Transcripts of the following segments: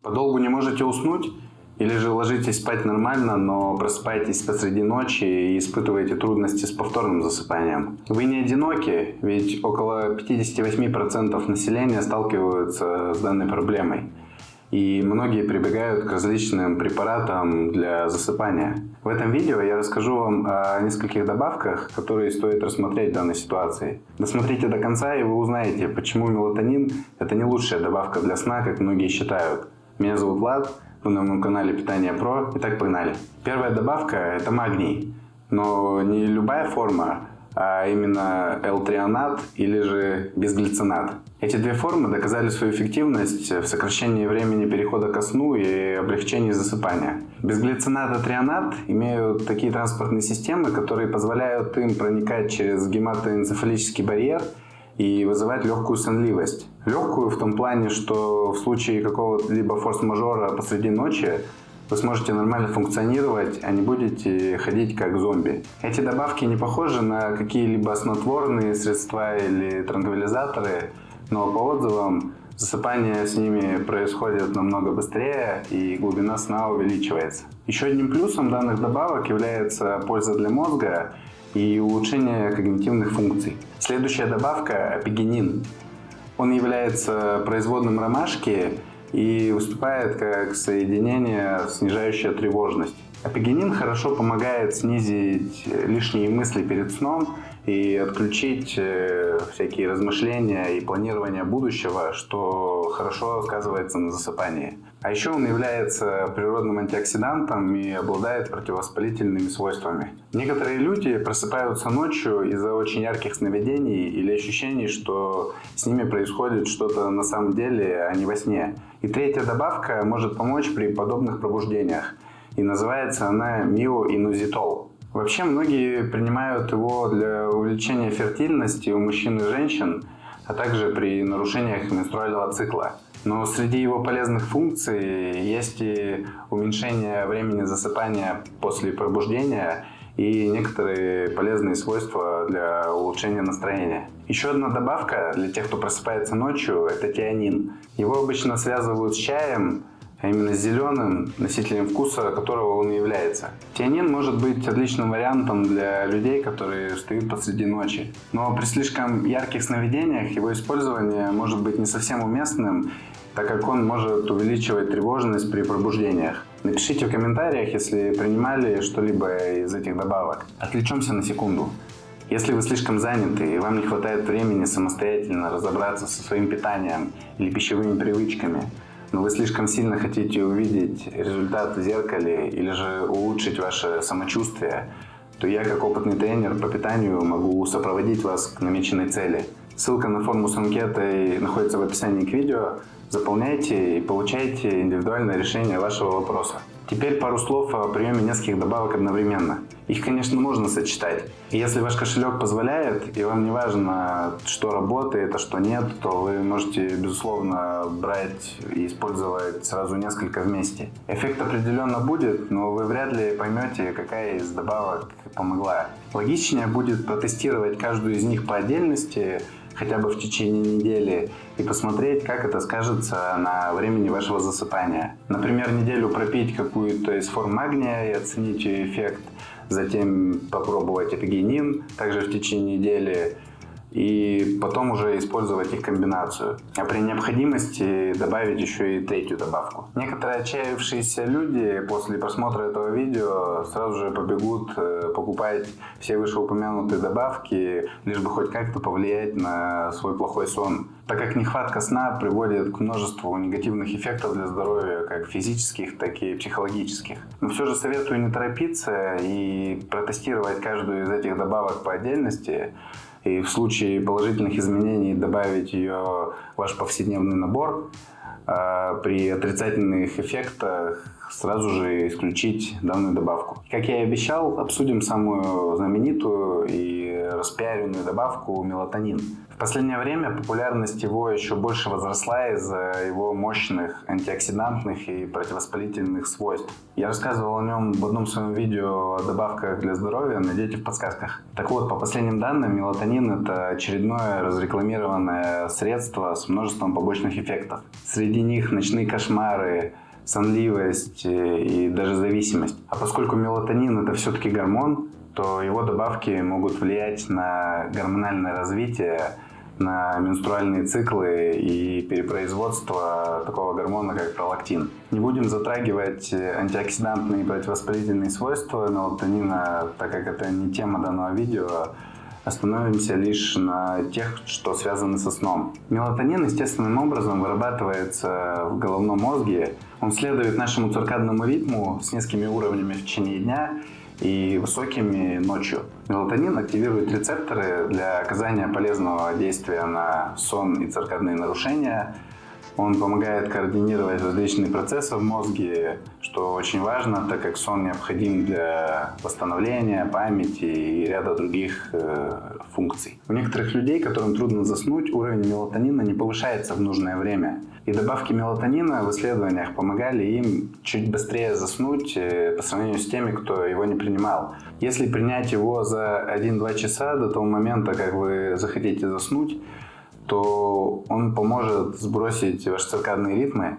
Подолгу не можете уснуть? Или же ложитесь спать нормально, но просыпаетесь посреди ночи и испытываете трудности с повторным засыпанием? Вы не одиноки, ведь около 58% населения сталкиваются с данной проблемой. И многие прибегают к различным препаратам для засыпания. В этом видео я расскажу вам о нескольких добавках, которые стоит рассмотреть в данной ситуации. Досмотрите до конца, и вы узнаете, почему мелатонин – это не лучшая добавка для сна, как многие считают. Меня зовут Влад, вы на моем канале Питание Про. Итак, погнали. Первая добавка – это магний. Но не любая форма, а именно L-трионат или же безглицинат. Эти две формы доказали свою эффективность в сокращении времени перехода ко сну и облегчении засыпания. Безглицинат и трионат имеют такие транспортные системы, которые позволяют им проникать через гематоэнцефалический барьер и вызывать легкую сонливость. Легкую в том плане, что в случае какого-либо форс-мажора посреди ночи вы сможете нормально функционировать, а не будете ходить как зомби. Эти добавки не похожи на какие-либо снотворные средства или транквилизаторы, но по отзывам засыпание с ними происходит намного быстрее и глубина сна увеличивается. Еще одним плюсом данных добавок является польза для мозга и улучшение когнитивных функций. Следующая добавка – апигенин. Он является производным ромашки и выступает как соединение, снижающее тревожность. Апигенин хорошо помогает снизить лишние мысли перед сном и отключить всякие размышления и планирование будущего, что хорошо сказывается на засыпании. А еще он является природным антиоксидантом и обладает противовоспалительными свойствами. Некоторые люди просыпаются ночью из-за очень ярких сновидений или ощущений, что с ними происходит что-то на самом деле, а не во сне. И третья добавка может помочь при подобных пробуждениях. И называется она миоинузитол. Вообще многие принимают его для увеличения фертильности у мужчин и женщин, а также при нарушениях менструального цикла. Но среди его полезных функций есть и уменьшение времени засыпания после пробуждения и некоторые полезные свойства для улучшения настроения. Еще одна добавка для тех, кто просыпается ночью, это тианин. Его обычно связывают с чаем, а именно с зеленым, носителем вкуса которого он и является. Тианин может быть отличным вариантом для людей, которые встают посреди ночи. Но при слишком ярких сновидениях его использование может быть не совсем уместным, так как он может увеличивать тревожность при пробуждениях. Напишите в комментариях, если принимали что-либо из этих добавок. Отвлечемся на секунду. Если вы слишком заняты и вам не хватает времени самостоятельно разобраться со своим питанием или пищевыми привычками, но вы слишком сильно хотите увидеть результат в зеркале или же улучшить ваше самочувствие, то я, как опытный тренер по питанию, могу сопроводить вас к намеченной цели. Ссылка на форму с анкетой находится в описании к видео. Заполняйте и получайте индивидуальное решение вашего вопроса. Теперь пару слов о приеме нескольких добавок одновременно. Их, конечно, можно сочетать. И если ваш кошелек позволяет, и вам не важно, что работает, а что нет, то вы можете, безусловно, брать и использовать сразу несколько вместе. Эффект определенно будет, но вы вряд ли поймете, какая из добавок помогла. Логичнее будет протестировать каждую из них по отдельности, хотя бы в течение недели, и посмотреть, как это скажется на времени вашего засыпания. Например, неделю пропить какую-то из форм магния и оценить ее эффект, затем попробовать апигенин, также в течение недели, и потом уже использовать их комбинацию. А при необходимости добавить еще и третью добавку. Некоторые отчаявшиеся люди после просмотра этого видео сразу же побегут покупать все вышеупомянутые добавки, лишь бы хоть как-то повлиять на свой плохой сон. Так как нехватка сна приводит к множеству негативных эффектов для здоровья, как физических, так и психологических. Но все же советую не торопиться и протестировать каждую из этих добавок по отдельности, и в случае положительных изменений добавить ее в ваш повседневный набор, а при отрицательных эффектах сразу же исключить данную добавку. Как я и обещал, обсудим самую знаменитую и распиаренную добавку мелатонин. В последнее время популярность его еще больше возросла из-за его мощных антиоксидантных и противовоспалительных свойств. Я рассказывал о нем в одном своем видео о добавках для здоровья, найдете в подсказках. Так вот, по последним данным, мелатонин – это очередное разрекламированное средство с множеством побочных эффектов. Среди них ночные кошмары, сонливость и даже зависимость. А поскольку мелатонин – это все-таки гормон, то его добавки могут влиять на гормональное развитие, на менструальные циклы и перепроизводство такого гормона, как пролактин. Не будем затрагивать антиоксидантные и противовоспалительные свойства мелатонина, так как это не тема данного видео. Остановимся лишь на тех, что связаны со сном. Мелатонин естественным образом вырабатывается в головном мозге. Он следует нашему циркадному ритму с низкими уровнями в течение дня и высокими ночью. Мелатонин активирует рецепторы для оказания полезного действия на сон и циркадные нарушения. Он помогает координировать различные процессы в мозге, что очень важно, так как сон необходим для восстановления памяти и ряда других функций. У некоторых людей, которым трудно заснуть, уровень мелатонина не повышается в нужное время. И добавки мелатонина в исследованиях помогали им чуть быстрее заснуть по сравнению с теми, кто его не принимал. Если принять его за 1-2 часа до того момента, как вы захотите заснуть, то он поможет сбросить ваши циркадные ритмы,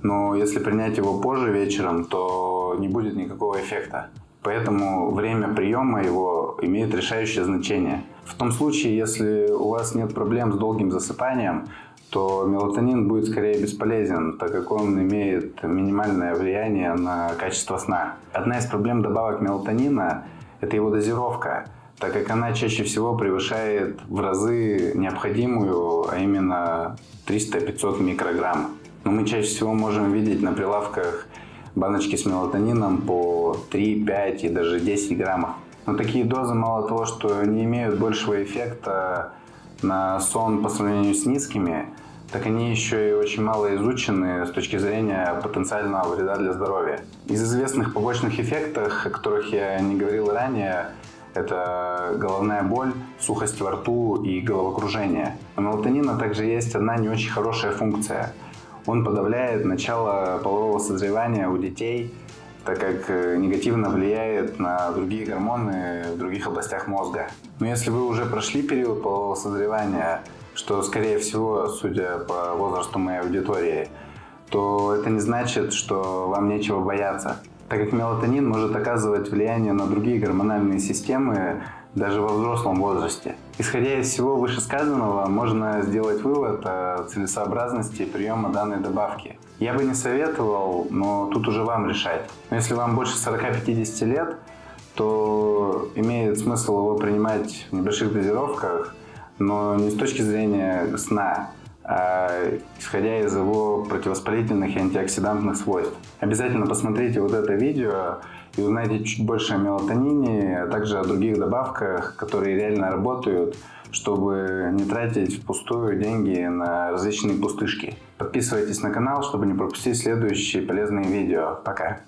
но если принять его позже вечером, то не будет никакого эффекта. Поэтому время приема его имеет решающее значение. В том случае, если у вас нет проблем с долгим засыпанием, то мелатонин будет скорее бесполезен, так как он имеет минимальное влияние на качество сна. Одна из проблем добавок мелатонина – это его дозировка, так как она чаще всего превышает в разы необходимую, а именно 300-500 микрограмм. Но мы чаще всего можем видеть на прилавках баночки с мелатонином по 3, 5 и даже 10 граммов. Но такие дозы мало того, что не имеют большего эффекта на сон по сравнению с низкими, так они еще и очень мало изучены с точки зрения потенциального вреда для здоровья. Из известных побочных эффектов, о которых я не говорил ранее, это головная боль, сухость во рту и головокружение. У мелатонина также есть одна не очень хорошая функция. Он подавляет начало полового созревания у детей, так как негативно влияет на другие гормоны в других областях мозга. Но если вы уже прошли период полового созревания, что скорее всего, судя по возрасту моей аудитории, то это не значит, что вам нечего бояться, так как мелатонин может оказывать влияние на другие гормональные системы даже во взрослом возрасте. Исходя из всего вышесказанного, можно сделать вывод о целесообразности приема данной добавки. Я бы не советовал, но тут уже вам решать. Но если вам больше 40-50 лет, то имеет смысл его принимать в небольших дозировках, но не с точки зрения сна, а исходя из его противовоспалительных и антиоксидантных свойств. Обязательно посмотрите вот это видео и узнайте чуть больше о мелатонине, а также о других добавках, которые реально работают, чтобы не тратить впустую деньги на различные пустышки. Подписывайтесь на канал, чтобы не пропустить следующие полезные видео. Пока!